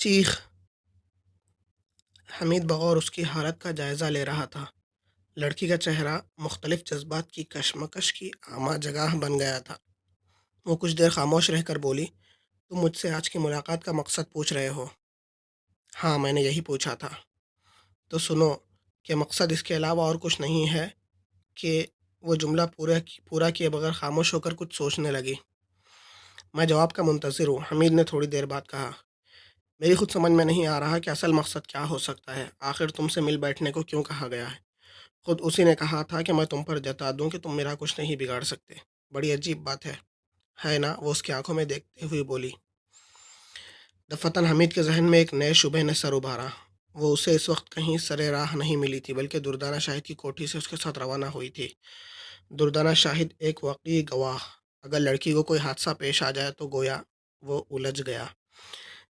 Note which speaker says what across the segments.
Speaker 1: چیخ! حمید بغور اس کی حالت کا جائزہ لے رہا تھا۔ لڑکی کا چہرہ مختلف جذبات کی کشمکش کی آمہ جگہ بن گیا تھا۔ وہ کچھ دیر خاموش رہ کر بولی، تم مجھ سے آج کی ملاقات کا مقصد پوچھ رہے ہو؟ ہاں، میں نے یہی پوچھا تھا۔ تو سنو کہ مقصد اس کے علاوہ اور کچھ نہیں ہے کہ وہ جملہ پورا کیے بغیر خاموش ہو کر کچھ سوچنے لگی۔ میں جواب کا منتظر ہوں، حمید نے تھوڑی دیر بعد کہا۔ میری خود سمجھ میں نہیں آ رہا کہ اصل مقصد کیا ہو سکتا ہے۔ آخر تم سے مل بیٹھنے کو کیوں کہا گیا ہے؟ خود اسی نے کہا تھا کہ میں تم پر جتا دوں کہ تم میرا کچھ نہیں بگاڑ سکتے۔ بڑی عجیب بات ہے نا؟ وہ اس کی آنکھوں میں دیکھتے ہوئے بولی۔ دفعتاً حمید کے ذہن میں ایک نئے شبہ نے سر ابھارا۔ وہ اسے اس وقت کہیں سرے راہ نہیں ملی تھی، بلکہ دردانہ شاہد کی کوٹھی سے اس کے ساتھ روانہ ہوئی تھی۔ دردانہ شاہد ایک واقعی گواہ۔ اگر لڑکی کو کوئی حادثہ پیش آ جائے تو گویا وہ الجھ گیا۔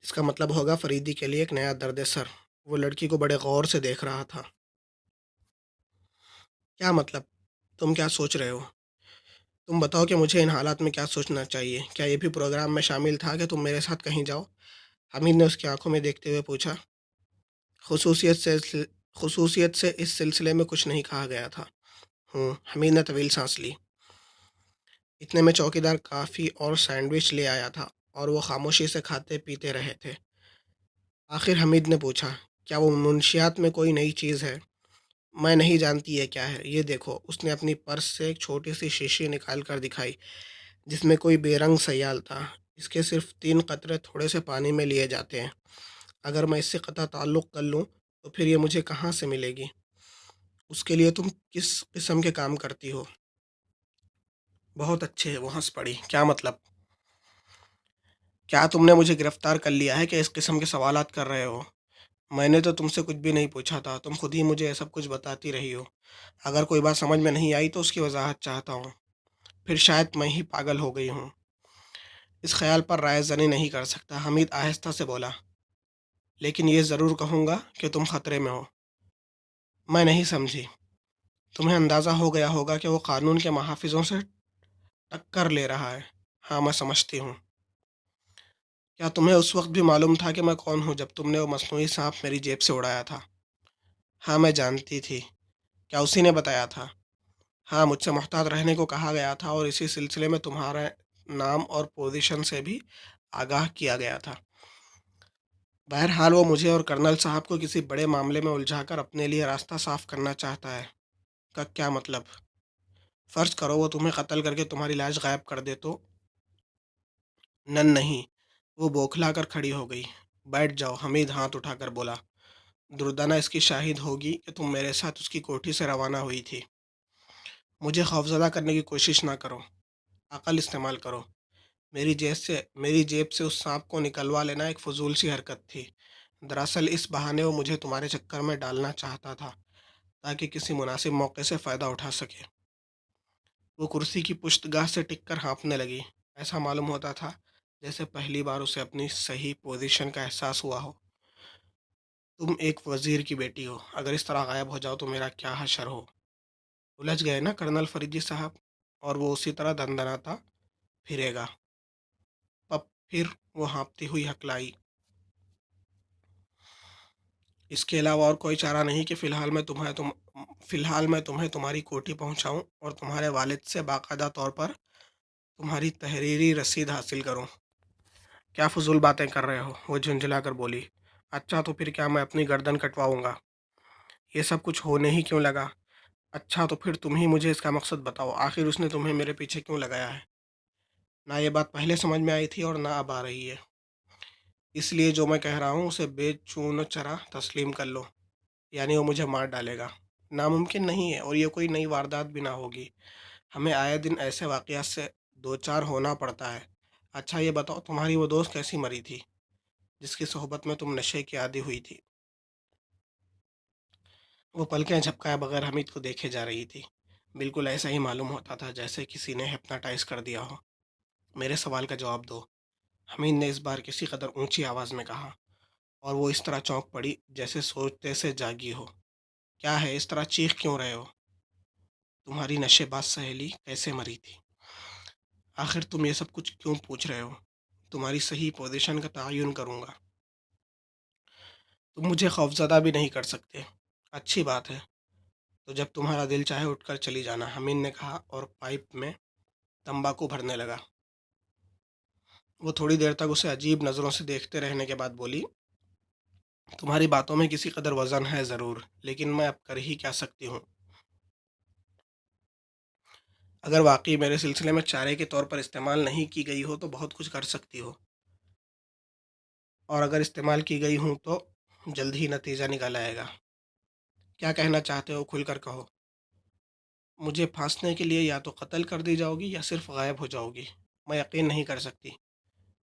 Speaker 1: اس کا مطلب ہوگا فریدی کے لیے ایک نیا درد سر۔ وہ لڑکی کو بڑے غور سے دیکھ رہا تھا۔ کیا مطلب؟ تم کیا سوچ رہے ہو؟ تم بتاؤ کہ مجھے ان حالات میں کیا سوچنا چاہیے؟ کیا یہ بھی پروگرام میں شامل تھا کہ تم میرے ساتھ کہیں جاؤ؟ حمید نے اس کی آنکھوں میں دیکھتے ہوئے پوچھا۔ خصوصیت سے اس سلسلے میں کچھ نہیں کہا گیا تھا۔ حمید نے طویل سانس لی۔ اتنے میں چوکیدار کافی اور سینڈوچ لے آیا تھا اور وہ خاموشی سے کھاتے پیتے رہے تھے۔ آخر حمید نے پوچھا، کیا وہ منشیات میں کوئی نئی چیز ہے؟ میں نہیں جانتی یہ کیا ہے۔ یہ دیکھو۔ اس نے اپنی پرس سے ایک چھوٹی سی شیشی نکال کر دکھائی جس میں کوئی بے رنگ سیال تھا۔ اس کے صرف 3 قطرے تھوڑے سے پانی میں لیے جاتے ہیں۔ اگر میں اس سے قطع تعلق کر لوں تو پھر یہ مجھے کہاں سے ملے گی؟ اس کے لیے تم کس قسم کے کام کرتی ہو؟ بہت اچھے، وہ ہنس پڑی۔ کیا مطلب؟ کیا تم نے مجھے گرفتار کر لیا ہے کہ اس قسم کے سوالات کر رہے ہو؟ میں نے تو تم سے کچھ بھی نہیں پوچھا تھا، تم خود ہی مجھے یہ سب کچھ بتاتی رہی ہو۔ اگر کوئی بات سمجھ میں نہیں آئی تو اس کی وضاحت چاہتا ہوں۔ پھر شاید میں ہی پاگل ہو گئی ہوں۔ اس خیال پر رائے زنی نہیں کر سکتا، حمید آہستہ سے بولا۔ لیکن یہ ضرور کہوں گا کہ تم خطرے میں ہو۔ میں نہیں سمجھی۔ تمہیں اندازہ ہو گیا ہوگا کہ وہ قانون کے محافظوں سے ٹکر لے رہا ہے۔ ہاں، میں سمجھتی ہوں۔ کیا تمہیں اس وقت بھی معلوم تھا کہ میں کون ہوں جب تم نے وہ مصنوعی سانپ میری جیب سے اڑایا تھا؟ ہاں، میں جانتی تھی۔ کیا اسی نے بتایا تھا؟ ہاں، مجھ سے محتاط رہنے کو کہا گیا تھا اور اسی سلسلے میں تمہارے نام اور پوزیشن سے بھی آگاہ کیا گیا تھا۔ بہرحال وہ مجھے اور کرنل صاحب کو کسی بڑے معاملے میں الجھا کر اپنے لیے راستہ صاف کرنا چاہتا ہے۔ کا کیا مطلب؟ فرض کرو وہ تمہیں قتل کر کے تمہاری لاش غائب کر دے تو؟ نہیں۔ وہ بوکھلا کر کھڑی ہو گئی۔ بیٹھ جاؤ، حمید ہاتھ اٹھا کر بولا۔ دردانہ اس کی شاہد ہوگی کہ تم میرے ساتھ اس کی کوٹھی سے روانہ ہوئی تھی۔ مجھے خوفزدہ کرنے کی کوشش نہ کرو، عقل استعمال کرو۔ میری جیب سے اس سانپ کو نکلوا لینا ایک فضول سی حرکت تھی۔ دراصل اس بہانے وہ مجھے تمہارے چکر میں ڈالنا چاہتا تھا تاکہ کسی مناسب موقع سے فائدہ اٹھا سکے۔ وہ کرسی کی پشت گاہ سے ٹک کر ہانپنے لگی۔ ایسا معلوم ہوتا تھا جیسے پہلی بار اسے اپنی صحیح پوزیشن کا احساس ہوا ہو۔ تم ایک وزیر کی بیٹی ہو، اگر اس طرح غائب ہو جاؤ تو میرا کیا حشر ہو؟ الجھ گئے نا کرنل فریدی صاحب؟ اور وہ اسی طرح دندناتا پھرے گا۔ پھر وہ ہانپتی ہوئی ہکلائی۔ اس کے علاوہ اور کوئی چارہ نہیں کہ فی الحال میں تمہیں تمہاری کوٹھی پہنچاؤں اور تمہارے والد سے باقاعدہ طور پر تمہاری تحریری رسید حاصل کروں۔ کیا فضول باتیں کر رہے ہو؟ وہ جھنجھلا کر بولی۔ اچھا تو پھر کیا میں اپنی گردن کٹواؤں گا؟ یہ سب کچھ ہونے ہی کیوں لگا؟ اچھا تو پھر تم ہی مجھے اس کا مقصد بتاؤ، آخر اس نے تمہیں میرے پیچھے کیوں لگایا ہے؟ نہ یہ بات پہلے سمجھ میں آئی تھی اور نہ اب آ رہی ہے۔ اس لیے جو میں کہہ رہا ہوں اسے بے چون و چرا تسلیم کر لو، یعنی وہ مجھے مار ڈالے گا۔ ناممکن نہیں ہے، اور یہ کوئی نئی واردات بھی نہ ہوگی۔ ہمیں آئے دن ایسے واقعات سے دوچار ہونا پڑتا ہے۔ اچھا یہ بتاؤ، تمہاری وہ دوست کیسی مری تھی جس کی صحبت میں تم نشے کی عادی ہوئی تھی؟ وہ پلکیں جھپکائے بغیر حمید کو دیکھے جا رہی تھی۔ بالکل ایسا ہی معلوم ہوتا تھا جیسے کسی نے ہپناٹائز کر دیا ہو۔ میرے سوال کا جواب دو، حمید نے اس بار کسی قدر اونچی آواز میں کہا، اور وہ اس طرح چونک پڑی جیسے سوچتے سے جاگی ہو۔ کیا ہے، اس طرح چیخ کیوں رہے ہو؟ تمہاری نشے باز سہیلی کیسے مری تھی؟ آخر تم یہ سب کچھ کیوں پوچھ رہے ہو؟ تمہاری صحیح پوزیشن کا تعین کروں گا۔ تم مجھے خوفزدہ بھی نہیں کر سکتے۔ اچھی بات ہے، تو جب تمہارا دل چاہے اٹھ کر چلی جانا، حمید نے کہا اور پائپ میں تمباکو بھرنے لگا۔ وہ تھوڑی دیر تک اسے عجیب نظروں سے دیکھتے رہنے کے بعد بولی، تمہاری باتوں میں کسی قدر وزن ہے ضرور، لیکن میں اب کر ہی کیا سکتی ہوں؟ اگر واقعی میرے سلسلے میں چارے کے طور پر استعمال نہیں کی گئی ہو تو بہت کچھ کر سکتی ہو، اور اگر استعمال کی گئی ہوں تو جلد ہی نتیجہ نکل آئے گا۔ کیا کہنا چاہتے ہو؟ کھل کر کہو۔ مجھے پھانسنے کے لیے یا تو قتل کر دی جاؤ گی یا صرف غائب ہو جاؤ گی۔ میں یقین نہیں کر سکتی۔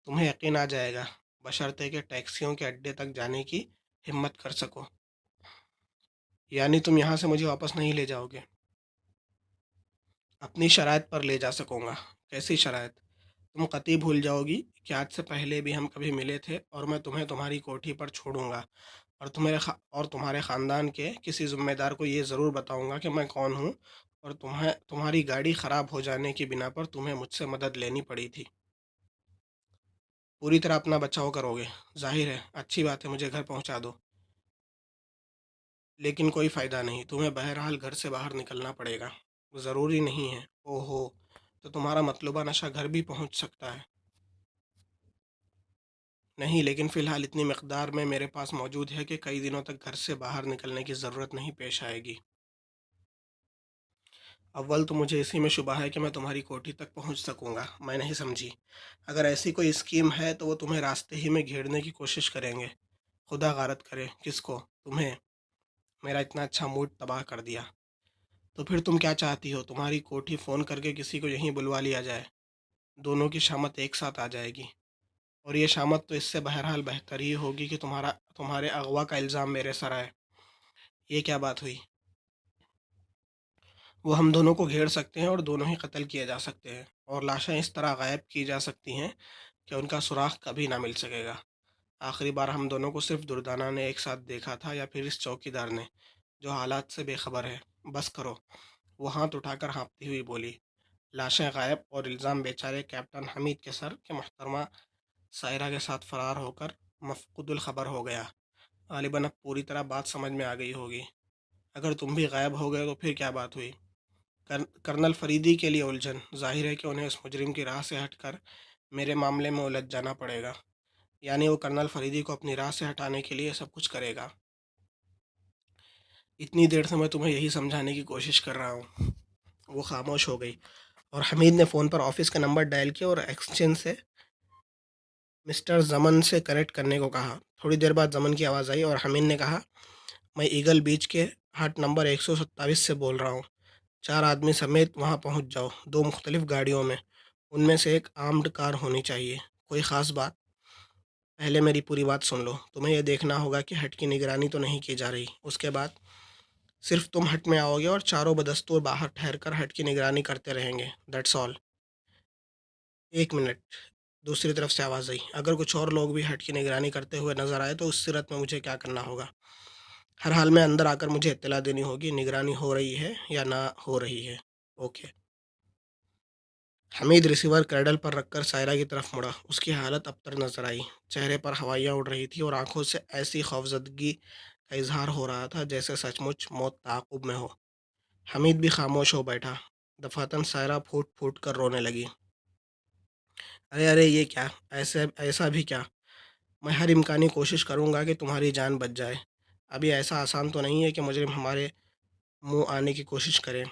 Speaker 1: تمہیں یقین آ جائے گا، بشرطے کہ ٹیکسیوں کے اڈے تک جانے کی ہمت کر سکو۔ یعنی تم یہاں سے مجھے واپس نہیں لے جاؤ گے؟ اپنی شرائط پر لے جا سکوں گا۔ کیسی شرائط؟ تم قطعی بھول جاؤ گی کہ آج سے پہلے بھی ہم کبھی ملے تھے، اور میں تمہیں تمہاری کوٹھی پر چھوڑوں گا، اور تمہارے خاندان کے کسی ذمہ دار کو یہ ضرور بتاؤں گا کہ میں کون ہوں، اور تمہاری گاڑی خراب ہو جانے کی بنا پر تمہیں مجھ سے مدد لینی پڑی تھی۔ پوری طرح اپنا بچاؤ کرو گے؟ ظاہر ہے۔ اچھی بات ہے، مجھے گھر پہنچا دو۔ لیکن کوئی فائدہ نہیں، تمہیں بہرحال گھر سے باہر نکلنا پڑے گا۔ ضروری نہیں ہے۔ اوہ ہو، تو تمہارا مطلوبہ نشہ گھر بھی پہنچ سکتا ہے؟ نہیں، لیکن فی الحال اتنی مقدار میں میرے پاس موجود ہے کہ کئی دنوں تک گھر سے باہر نکلنے کی ضرورت نہیں پیش آئے گی۔ اول تو مجھے اسی میں شبہ ہے کہ میں تمہاری کوٹھی تک پہنچ سکوں گا۔ میں نہیں سمجھی۔ اگر ایسی کوئی اسکیم ہے تو وہ تمہیں راستے ہی میں گھیرنے کی کوشش کریں گے۔ خدا غارت کرے، کس کو؟ تمہیں۔ میرا اتنا اچھا موڈ تباہ کر دیا۔ تو پھر تم کیا چاہتی ہو؟ تمہاری کوٹھی فون کر کے کسی کو یہیں بلوا لیا جائے، دونوں کی شامت ایک ساتھ آ جائے گی، اور یہ شامت تو اس سے بہرحال بہتر ہی ہوگی کہ تمہارے اغوا کا الزام میرے سر آئے۔ یہ کیا بات ہوئی؟ وہ ہم دونوں کو گھیر سکتے ہیں اور دونوں ہی قتل کیے جا سکتے ہیں، اور لاشیں اس طرح غائب کی جا سکتی ہیں کہ ان کا سراغ کبھی نہ مل سکے گا۔ آخری بار ہم دونوں کو صرف دردانہ نے ایک ساتھ دیکھا تھا، یا پھر اس چوکی دار نے جو حالات سے بے خبر ہے۔ بس کرو، وہ ہاتھ اٹھا کر ہانپتی ہوئی بولی۔ لاشیں غائب اور الزام بیچارے کیپٹن حمید کے سر کہ محترمہ سائرہ کے ساتھ فرار ہو کر مفقود الخبر ہو گیا۔ غالباً اب پوری طرح بات سمجھ میں آ گئی ہوگی۔ اگر تم بھی غائب ہو گئے تو پھر کیا بات ہوئی؟ کرنل فریدی کے لیے الجھن۔ ظاہر ہے کہ انہیں اس مجرم کی راہ سے ہٹ کر میرے معاملے میں الجھ جانا پڑے گا۔ یعنی وہ کرنل فریدی کو اپنی راہ سے ہٹانے کے لیے سب کچھ کرے گا۔ اتنی دیر سے میں تمہیں یہی سمجھانے کی کوشش کر رہا ہوں۔ وہ خاموش ہو گئی، اور حمید نے فون پر آفس کا نمبر ڈائل کیا اور ایکسچینج سے مسٹر زمن سے کنیکٹ کرنے کو کہا۔ تھوڑی دیر بعد زمن کی آواز آئی اور حمید نے کہا، میں ایگل بیچ کے ہٹ نمبر 127 سے بول رہا ہوں۔ 4 آدمی سمیت وہاں پہنچ جاؤ، 2 مختلف گاڑیوں میں۔ ان میں سے ایک آرمڈ کار ہونی چاہیے۔ کوئی خاص بات؟ پہلے میری پوری بات سن لو۔ تمہیں یہ دیکھنا ہوگا کہ ہٹ کی نگرانی تو نہیں کی جا رہی۔ اس کے بعد صرف تم ہٹ میں آؤ گے اور چاروں بدستور باہر ٹھہر کر ہٹ کی نگرانی کرتے رہیں گے۔ That's all. 1 منٹ، دوسری طرف سے آواز آئی، اگر کچھ اور لوگ بھی ہٹ کی نگرانی کرتے ہوئے نظر آئے تو اس صورت میں مجھے کیا کرنا ہوگا؟ ہر حال میں اندر آ کر مجھے اطلاع دینی ہوگی نگرانی ہو رہی ہے یا نہ ہو رہی ہے۔ اوکے۔ حمید ریسیور کریڈل پر رکھ کر سائرہ کی طرف مڑا۔ اس کی حالت ابتر نظر آئی، چہرے پر ہوائیاں اڑ رہی تھیں اور آنکھوں سے ایسی خوفزدگی کا اظہار ہو رہا تھا جیسے سچ مچ موت تعاقب میں ہو۔ حمید بھی خاموش ہو بیٹھا۔ دفعتاً سائرہ پھوٹ پھوٹ کر رونے لگی۔ ارے ارے، یہ کیا؟ ایسا بھی کیا؟ میں ہر امکانی کوشش کروں گا کہ تمہاری جان بچ جائے۔ ابھی ایسا آسان تو نہیں ہے کہ مجرم ہمارے منہ آنے کی کوشش کرے۔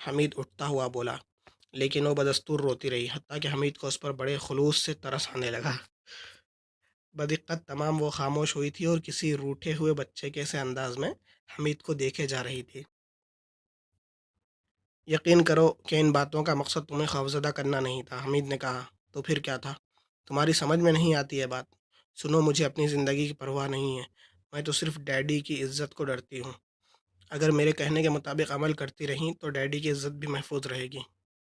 Speaker 1: حمید اٹھتا ہوا بولا، لیکن وہ بدستور روتی رہی، حتیٰ کہ حمید کو اس پر بڑے خلوص سے ترس آنے لگا۔ بدقت تمام وہ خاموش ہوئی تھی اور کسی روٹھے ہوئے بچے کے سے انداز میں حمید کو دیکھے جا رہی تھی۔ یقین کرو کہ ان باتوں کا مقصد تمہیں خوفزدہ کرنا نہیں تھا، حمید نے کہا۔ تو پھر کیا تھا؟ تمہاری سمجھ میں نہیں آتی ہے بات؟ سنو، مجھے اپنی زندگی کی پرواہ نہیں ہے، میں تو صرف ڈیڈی کی عزت کو ڈرتی ہوں۔ اگر میرے کہنے کے مطابق عمل کرتی رہیں تو ڈیڈی کی عزت بھی محفوظ رہے گی۔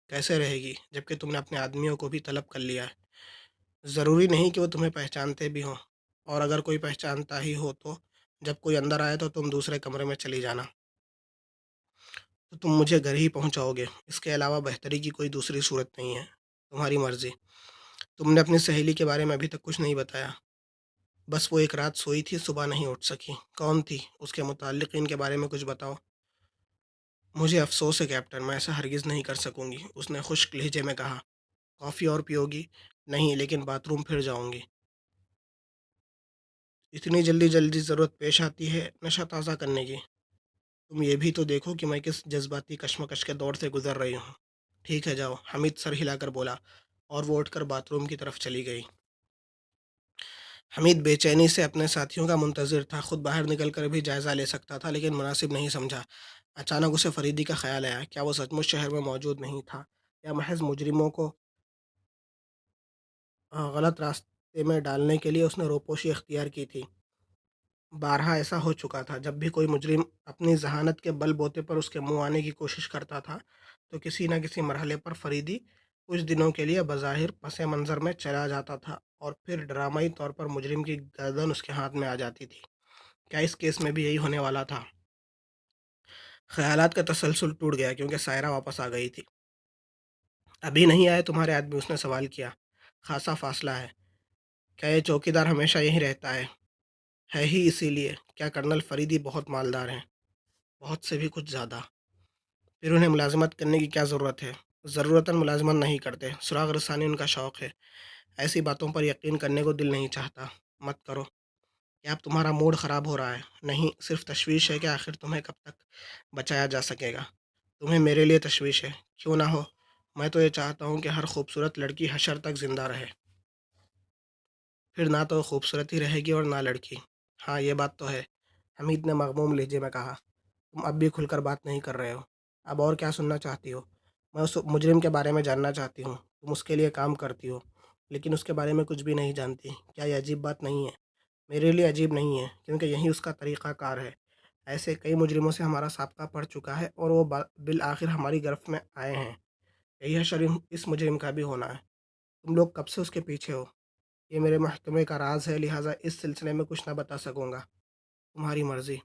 Speaker 1: کیسے رہے گی جبکہ تم نے اپنے آدمیوں کو بھی طلب کر لیا ہے؟ ضروری نہیں کہ وہ تمہیں پہچانتے بھی ہوں، اور اگر کوئی پہچانتا ہی ہو تو جب کوئی اندر آئے تو تم دوسرے کمرے میں چلی جانا۔ تو تم مجھے گھر ہی پہنچاؤ گے، اس کے علاوہ بہتری کی کوئی دوسری صورت نہیں ہے؟ تمہاری مرضی۔ تم نے اپنی سہیلی کے بارے میں ابھی تک کچھ نہیں بتایا۔ بس وہ ایک رات سوئی تھی، صبح نہیں اٹھ سکی۔ کون تھی؟ اس کے متعلقین کے بارے میں کچھ بتاؤ۔ مجھے افسوس ہے کیپٹن، میں ایسا ہرگز نہیں کر سکوں گی، اس نے خشک لہجے میں کہا۔ کافی اور پیو گی؟ نہیں، لیکن باتھ روم پھر جاؤں گی۔ اتنی جلدی جلدی ضرورت پیش آتی ہے نشہ تازہ کرنے کی؟ تم یہ بھی تو دیکھو کہ میں کس جذباتی کشمکش کے دور سے گزر رہی ہوں۔ ٹھیک ہے جاؤ، حمید سر ہلا کر بولا، اور وہ اٹھ کر باتھ روم کی طرف چلی گئی۔ حمید بے چینی سے اپنے ساتھیوں کا منتظر تھا، خود باہر نکل کر بھی جائزہ لے سکتا تھا لیکن مناسب نہیں سمجھا۔ اچانک اسے فریدی کا خیال آیا، کیا وہ سچ مچ شہر میں موجود نہیں تھا، یا محض مجرموں کو غلط راستے میں ڈالنے کے لیے اس نے روپوشی اختیار کی تھی؟ بارہا ایسا ہو چکا تھا، جب بھی کوئی مجرم اپنی ذہانت کے بل بوتے پر اس کے منہ آنے کی کوشش کرتا تھا تو کسی نہ کسی مرحلے پر فریدی کچھ دنوں کے لیے بظاہر پس منظر میں چلا جاتا تھا، اور پھر ڈرامائی طور پر مجرم کی گردن اس کے ہاتھ میں آ جاتی تھی۔ کیا اس کیس میں بھی یہی ہونے والا تھا؟ خیالات کا تسلسل ٹوٹ گیا کیونکہ سائرہ واپس آ گئی تھی۔ ابھی نہیں آئے تمہارے آدمی؟ اس نے سوال کیا۔ خاصا فاصلہ ہے۔ کیا یہ چوکیدار ہمیشہ یہیں رہتا ہے ہی اسی لیے؟ کیا کرنل فریدی بہت مالدار ہیں؟ بہت سے بھی کچھ زیادہ۔ پھر انہیں ملازمت کرنے کی کیا ضرورت ہے؟ ضرورتاً ملازمت نہیں کرتے، سراغ رسانی ان کا شوق ہے۔ ایسی باتوں پر یقین کرنے کو دل نہیں چاہتا۔ مت کرو۔ کیا اب تمہارا موڈ خراب ہو رہا ہے؟ نہیں، صرف تشویش ہے کہ آخر تمہیں کب تک بچایا جا سکے گا۔ تمہیں میرے لیے تشویش ہے؟ کیوں نہ ہو، میں تو یہ چاہتا ہوں کہ ہر خوبصورت لڑکی حشر تک زندہ رہے۔ پھر نہ تو خوبصورتی رہے گی اور نہ لڑکی۔ ہاں، یہ بات تو ہے، حمید نے مغموم لہجے میں کہا۔ تم اب بھی کھل کر بات نہیں کر رہے ہو۔ اب اور کیا سننا چاہتی ہو؟ میں اس مجرم کے بارے میں جاننا چاہتی ہوں۔ تم اس کے لیے کام کرتی ہو لیکن اس کے بارے میں کچھ بھی نہیں جانتی۔ کیا یہ عجیب بات نہیں ہے؟ میرے لیے عجیب نہیں ہے کیونکہ یہی اس کا طریقہ کار ہے۔ ایسے کئی مجرموں سے ہمارا سابقہ پڑ چکا ہے اور وہ بالآخر ہماری گرفت میں آئے ہیں۔ یہی حشر اس مجرم کا بھی ہونا ہے۔ تم لوگ کب سے اس کے پیچھے ہو؟ یہ میرے محکمے کا راز ہے، لہٰذا اس سلسلے میں کچھ نہ بتا سکوں گا۔ تمہاری مرضی۔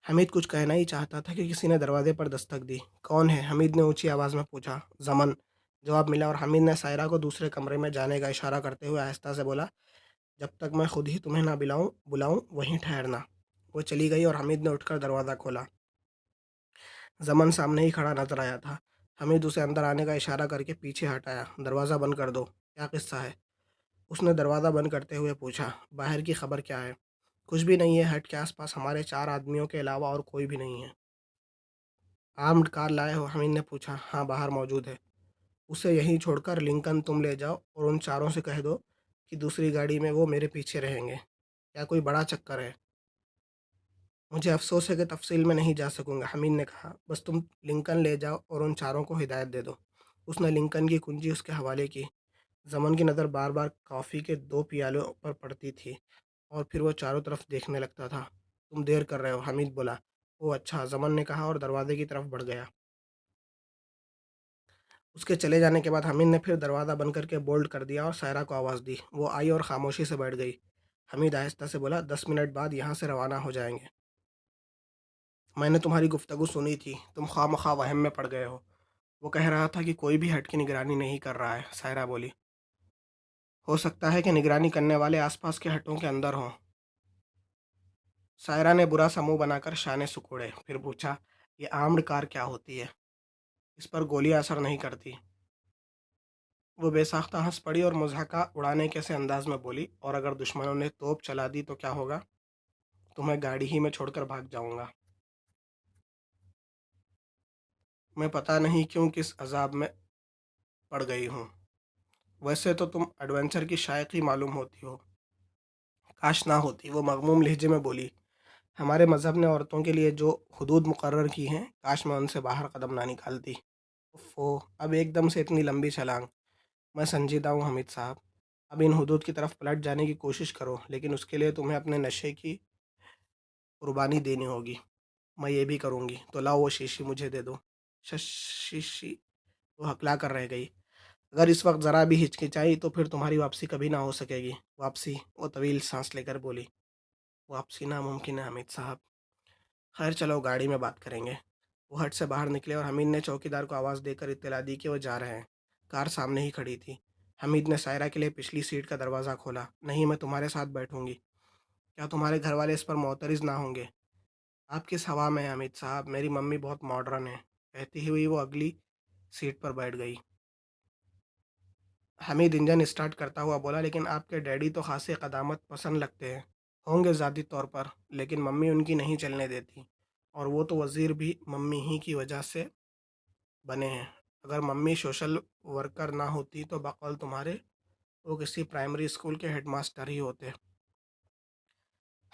Speaker 1: حمید کچھ کہنا ہی چاہتا تھا کہ کسی نے دروازے پر دستک دی۔ کون ہے؟ حمید نے اونچی آواز میں پوچھا۔ ضمن، جواب ملا، اور حمید نے سائرہ کو دوسرے کمرے میں جانے کا اشارہ کرتے ہوئے آہستہ سے بولا، جب تک میں خود ہی تمہیں نہ بلاؤں وہیں ٹھہرنا۔ وہ چلی گئی اور حمید نے اٹھ کر دروازہ کھولا۔ ضمن سامنے ہی کھڑا نظر آیا تھا۔ حمید اسے اندر آنے کا اشارہ کر کے پیچھے ہٹایا۔ دروازہ بند کر دو۔ کیا قصہ ہے؟ اس نے دروازہ بند کرتے ہوئے پوچھا۔ باہر کی خبر کیا ہے؟ کچھ بھی نہیں ہے، ہٹ کے آس پاس ہمارے 4 آدمیوں کے علاوہ اور کوئی بھی نہیں ہے۔ آرمڈ کار لائے ہو؟ حمید نے پوچھا۔ ہاں، باہر موجود ہے۔ اسے یہیں چھوڑ کر لنکن تم لے جاؤ اور ان چاروں سے کہہ دو کہ دوسری گاڑی میں وہ میرے پیچھے رہیں گے۔ کیا کوئی بڑا چکر ہے؟ مجھے افسوس ہے کہ تفصیل میں نہیں جا سکوں گا، حمید نے کہا۔ بس تم لنکن لے جاؤ اور ان چاروں کو ہدایت دے دو۔ اس نے لنکن کی کنجی اس کے حوالے کی۔ ضمن کی نظر بار بار کافی کے 2 پیالوں پر پڑتی تھی اور پھر وہ چاروں طرف دیکھنے لگتا تھا۔ تم دیر کر رہے ہو، حمید بولا۔ او اچھا، ضمن نے کہا اور دروازے کی طرف بڑھ گیا۔ اس کے چلے جانے کے بعد حمید نے پھر دروازہ بند کر کے بولڈ کر دیا اور سائرہ کو آواز دی۔ وہ آئی اور خاموشی سے بیٹھ گئی۔ حمید آہستہ سے بولا، 10 منٹ بعد یہاں سے روانہ ہو جائیں گے۔ میں نے تمہاری گفتگو سنی تھی، تم خواہ مخواہ وہم میں پڑ گئے ہو۔ وہ کہہ رہا تھا کہ کوئی بھی ہٹ کی نگرانی نہیں کر رہا ہے، سائرہ بولی۔ ہو سکتا ہے کہ نگرانی کرنے والے آس پاس کے ہٹوں کے اندر ہوں۔ سائرہ نے برا سا منہ بنا کر شانے سکوڑے، پھر پوچھا، یہ آرمڈ کار کیا ہوتی ہے؟ اس پر گولیاں اثر نہیں کرتی؟ وہ بے ساختہ ہنس پڑی اور مضحکہ اڑانے کے سے انداز میں بولی، اور اگر دشمنوں نے توپ چلا دی تو کیا ہوگا؟ تمہیں گاڑی ہی میں چھوڑ کر بھاگ جاؤں گا۔ میں پتہ نہیں کیوں کس عذاب میں پڑ گئی ہوں۔ ویسے تو تم ایڈونچر کی شائق ہی معلوم ہوتی ہو۔ کاش نہ ہوتی، وہ مغموم لہجے میں بولی۔ ہمارے مذہب نے عورتوں کے لیے جو حدود مقرر کی ہیں، کاش میں ان سے باہر قدم نہ نکالتی۔ اب ایک دم سے اتنی لمبی چھلانگ؟ میں سنجیدہ ہوں حمید صاحب۔ اب ان حدود کی طرف پلٹ جانے کی کوشش کرو، لیکن اس کے لیے تمہیں اپنے نشے کی قربانی دینی ہوگی۔ میں یہ بھی کروں گی، تو لاؤ وہ شیشی مجھے دے دو۔ شیشی؟ وہ ہکلا کر رہ گئی۔ اگر اس وقت ذرا بھی ہچکچائی تو پھر تمہاری واپسی کبھی نہ ہو سکے گی۔ واپسی؟ وہ طویل سانس لے کر بولی۔ واپسی ناممکن ہے حمید صاحب۔ خیر چلو، گاڑی میں بات کریں گے۔ وہ ہٹ سے باہر نکلے اور حمید نے چوکیدار کو آواز دے کر اطلاع دی کہ وہ جا رہے ہیں۔ کار سامنے ہی کھڑی تھی۔ حمید نے سائرہ کے لیے پچھلی سیٹ کا دروازہ کھولا۔ نہیں، میں تمہارے ساتھ بیٹھوں گی۔ کیا تمہارے گھر والے اس پر معترض نہ ہوں گے؟ آپ کس ہوا میں ہیں حمید صاحب، میری ممی بہت ماڈرن ہے، کہتی ہوئی وہ اگلی سیٹ پر بیٹھ گئی۔ حمید انجن اسٹارٹ کرتا ہوا بولا، لیکن آپ کے ڈیڈی تو خاصے قدامت پسند لگتے ہیں۔ ہوں گے ذاتی طور پر، لیکن ممی ان کی نہیں چلنے دیتی، اور وہ تو وزیر بھی ممی ہی کی وجہ سے بنے ہیں۔ اگر ممی سوشل ورکر نہ ہوتی تو بقول تمہارے وہ کسی پرائمری اسکول کے ہیڈ ماسٹر ہی ہوتے۔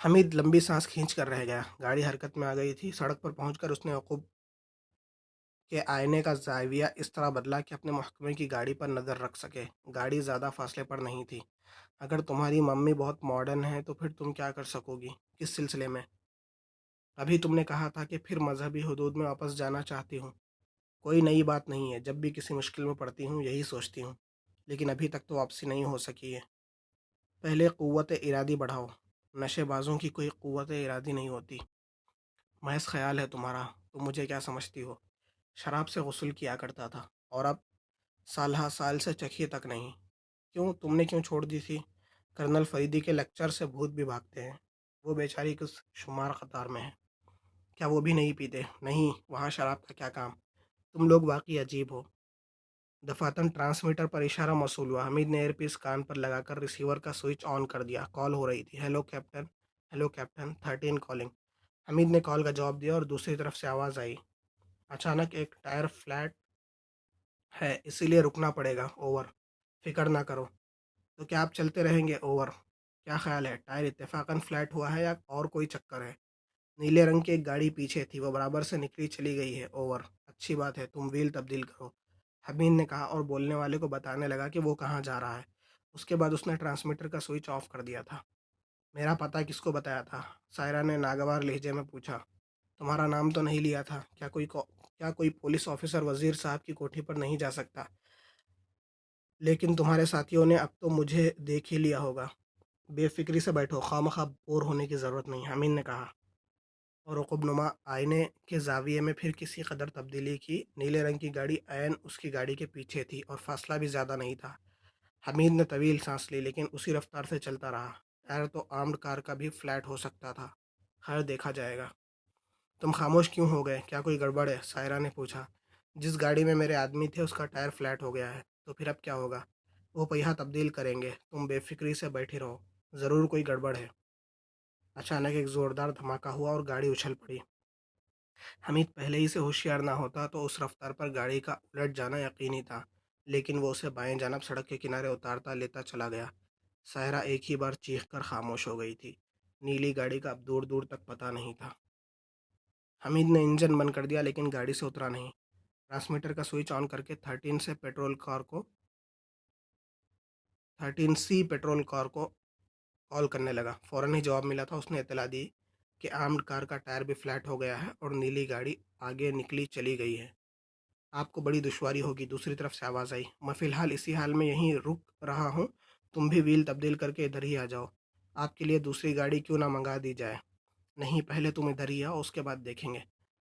Speaker 1: حمید لمبی سانس کھینچ کر رہ گیا۔ گاڑی حرکت میں آ گئی تھی۔ سڑک پر پہنچ کر اس نے عقب کے آئینے کا زاویہ اس طرح بدلا کہ اپنے محکمے کی گاڑی پر نظر رکھ سکے۔ گاڑی زیادہ فاصلے پر نہیں تھی۔ اگر تمہاری ممی بہت ماڈرن ہے تو پھر تم کیا کر سکو گی؟ کس سلسلے میں؟ ابھی تم نے کہا تھا کہ پھر مذہبی حدود میں واپس جانا چاہتی ہوں۔ کوئی نئی بات نہیں ہے، جب بھی کسی مشکل میں پڑتی ہوں یہی سوچتی ہوں، لیکن ابھی تک تو واپسی نہیں ہو سکی ہے۔ پہلے قوت ارادی بڑھاؤ۔ نشے بازوں کی کوئی قوت ارادی نہیں ہوتی، محض خیال ہے تمہارا۔ تم مجھے کیا سمجھتی ہو؟ شراب سے غسل کیا کرتا تھا، اور اب سالہ سال سے چکھی تک نہیں۔ کیوں؟ تم نے کیوں چھوڑ دی تھی؟ کرنل فریدی کے لیکچر سے بھوت بھی بھاگتے ہیں، وہ بیچاری کس شمار قطار میں ہے؟ کیا وہ بھی نہیں پیتے؟ نہیں، وہاں شراب کا کیا کام؟ تم لوگ واقعی عجیب ہو۔ دفاتن ٹرانسمیٹر پر اشارہ موصول ہوا۔ حمید نے ایئر پیس کان پر لگا کر ریسیور کا سوئچ آن کر دیا۔ کال ہو رہی تھی۔ Hello captain, hello captain, 13 calling. Hamid نے کال کا جواب دیا اور دوسری طرف سے آواز آئی، اچانک ایک ٹائر فلیٹ ہے، اسی لیے رکنا پڑے گا، اوور۔ فکر نہ کرو۔ تو کیا آپ چلتے رہیں گے؟ اوور۔ کیا خیال ہے، ٹائر اتفاقاً فلیٹ ہوا ہے یا اور کوئی چکر ہے؟ نیلے رنگ کی ایک گاڑی پیچھے تھی، وہ برابر سے نکلی چلی گئی ہے، اوور۔ اچھی بات ہے، تم ویل تبدیل کرو، حمید نے کہا اور بولنے والے کو بتانے لگا کہ وہ کہاں جا رہا ہے۔ اس کے بعد اس نے ٹرانسمیٹر کا سوئچ آف کر دیا تھا۔ میرا پتہ کس کو بتایا تھا؟ سائرہ نے ناگوار لہجے میں پوچھا۔ تمہارا نام تو نہیں لیا تھا؟ کیا کوئی پولیس آفیسر وزیر صاحب کی کوٹھی پر نہیں جا سکتا؟ لیکن تمہارے ساتھیوں نے اب تو مجھے دیکھ ہی لیا ہوگا۔ بے فکری سے بیٹھو، خواہ بور ہونے کی ضرورت نہیں، حمید نے کہا، اور عقب نما آئینے کے زاویے میں پھر کسی قدر تبدیلی کی۔ نیلے رنگ کی گاڑی عین اس کی گاڑی کے پیچھے تھی، اور فاصلہ بھی زیادہ نہیں تھا۔ حمید نے طویل سانس لی، لیکن اسی رفتار سے چلتا رہا۔ ٹائر تو آرمڈ کار کا بھی فلیٹ ہو سکتا تھا، خیر دیکھا جائے گا۔ تم خاموش کیوں ہو گئے؟ کیا کوئی گڑبڑ ہے؟ سائرہ نے پوچھا۔ جس گاڑی میں میرے آدمی تھے اس کا ٹائر فلیٹ ہو گیا ہے، تو پھر اب کیا ہوگا؟ وہ پہیہ تبدیل کریں گے، تم بے فکری سے بیٹھی رہو، ضرور کوئی گڑبڑ ہے۔ اچانک ایک زوردار دھماکہ ہوا اور گاڑی اچھل پڑی۔ حمید پہلے ہی سے ہوشیار نہ ہوتا تو اس رفتار پر گاڑی کا الٹ جانا یقینی تھا، لیکن وہ اسے بائیں جانب سڑک کے کنارے اتارتا لیتا چلا گیا۔ سائرہ ایک ہی بار چیخ کر خاموش ہو گئی تھی۔ نیلی گاڑی کا اب دور دور تک پتہ نہیں تھا۔ حمید نے انجن بند کر دیا، لیکن گاڑی سے اترا نہیں۔ ٹرانسمیٹر کا سوئچ آن کر کے 13 سی پیٹرول کار کو کال کرنے لگا۔ فوراً ہی جواب ملا تھا۔ اس نے اطلاع دی کہ آرمڈ کار کا ٹائر بھی فلیٹ ہو گیا ہے اور نیلی گاڑی آگے نکلی چلی گئی ہے۔ آپ کو بڑی دشواری ہوگی، دوسری طرف سے آواز آئی۔ میں فی الحال اسی حال میں یہیں رک رہا ہوں، تم بھی ویل تبدیل کر کے ادھر ہی آ جاؤ۔ آپ کے لیے دوسری گاڑی کیوں نہ منگا دی جائے؟ نہیں، پہلے تم ادھر ہی آؤ، اس کے بعد دیکھیں گے۔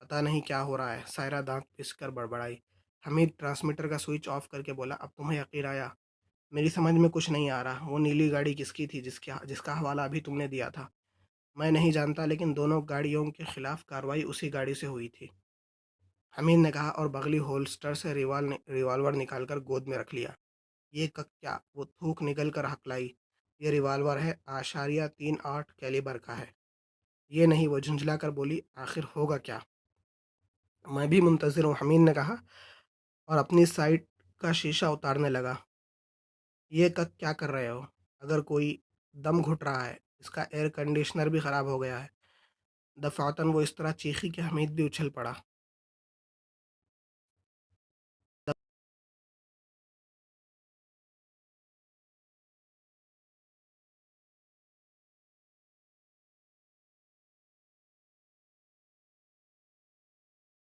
Speaker 1: پتہ نہیں کیا ہو رہا ہے، سائرہ دانت پس کر بڑبڑائی۔ حمید ٹرانسمیٹر کا سوئچ آف کر کے بولا، اب تمہیں یقین آیا؟ میری سمجھ میں کچھ نہیں آ رہا۔ وہ نیلی گاڑی کس کی تھی جس کا حوالہ ابھی تم نے دیا تھا؟ میں نہیں جانتا، لیکن دونوں گاڑیوں کے خلاف کارروائی اسی گاڑی سے ہوئی تھی، حمید نے کہا اور بغلی ہولسٹر سے ریوالور نکال کر گود میں رکھ لیا۔ یہ کیا؟ وہ تھوک نکل کر ہکلائی۔ یہ ریوالور ہے، .38 کیلیبر کا ہے۔ یہ نہیں، وہ جھنجھلا کر بولی، آخر ہوگا کیا؟ میں بھی منتظر ہوں، حمید نے کہا اور اپنی سائٹ کا شیشہ اتارنے لگا۔ یہ کیا کر رہے ہو؟ اگر کوئی دم گھٹ رہا ہے، اس کا ایئر کنڈیشنر بھی خراب ہو گیا ہے۔ دفعتاً وہ اس طرح چیخی کہ حمید بھی اچھل پڑا۔